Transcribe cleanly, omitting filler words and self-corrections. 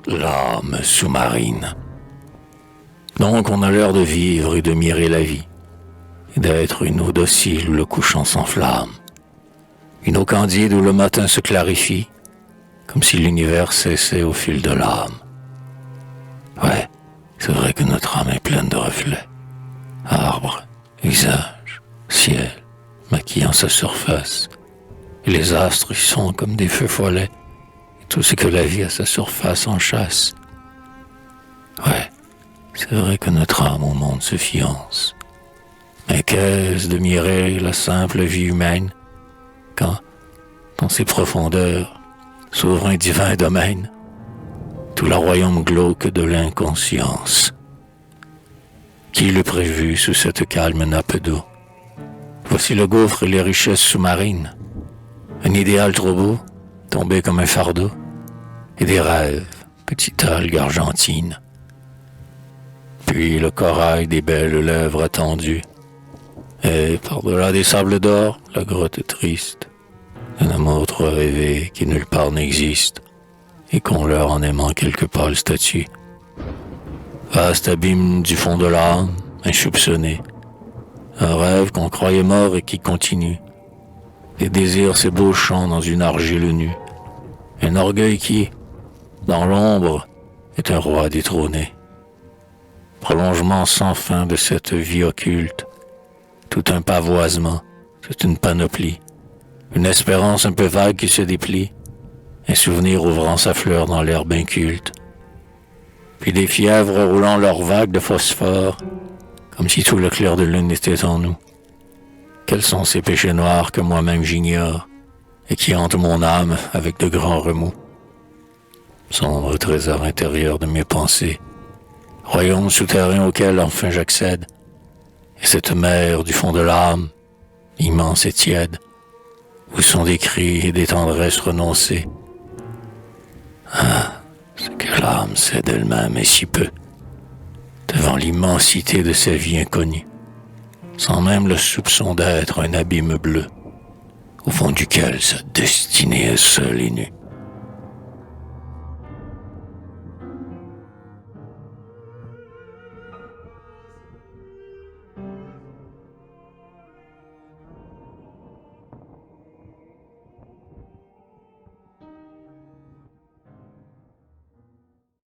l'âme sous-marine. Donc on a l'heure de vivre et de mirer la vie, et d'être une eau docile où le couchant s'enflamme, une eau candide où le matin se clarifie, comme si l'univers cessait au fil de l'âme. Ouais, c'est vrai que notre âme est pleine de reflets, arbres, visages, ciel, maquillant sa surface, et les astres y sont comme des feux follets, et tout ce que la vie à sa surface en chasse. Ouais, c'est vrai que notre âme au monde se fiance. Mais qu'est-ce de mirer la simple vie humaine, quand, dans ses profondeurs, s'ouvre un divin domaine, tout le royaume glauque de l'inconscience. Qui l'eût prévu sous cette calme nappe d'eau? Voici le gouffre et les richesses sous-marines, un idéal trop beau, tombé comme un fardeau, et des rêves, petite algue argentine. Puis le corail des belles lèvres attendues, et par-delà des sables d'or, la grotte triste, un amour trop rêvé qui nulle part n'existe, et qu'on leurre en aimant quelque pâle statue. Vaste abîme du fond de l'âme, insoupçonné, un rêve qu'on croyait mort et qui continue, des désirs s'ébauchant dans une argile nue, un orgueil qui, dans l'ombre, est un roi détrôné. Prolongement sans fin de cette vie occulte, tout un pavoisement, toute une panoplie, une espérance un peu vague qui se déplie, un souvenir ouvrant sa fleur dans l'herbe inculte, puis des fièvres roulant leurs vagues de phosphore, comme si tout le clair de lune était en nous. Quels sont ces péchés noirs que moi-même j'ignore, et qui hantent mon âme avec de grands remous? Sombre trésor intérieur de mes pensées, royaume souterrain auquel enfin j'accède, et cette mer du fond de l'âme, immense et tiède, où sont des cris et des tendresses renoncées. Ah, c'est que l'âme sait d'elle-même et si peu, devant l'immensité de sa vie inconnue, sans même le soupçon d'être un abîme bleu, au fond duquel sa destinée est seule et nue.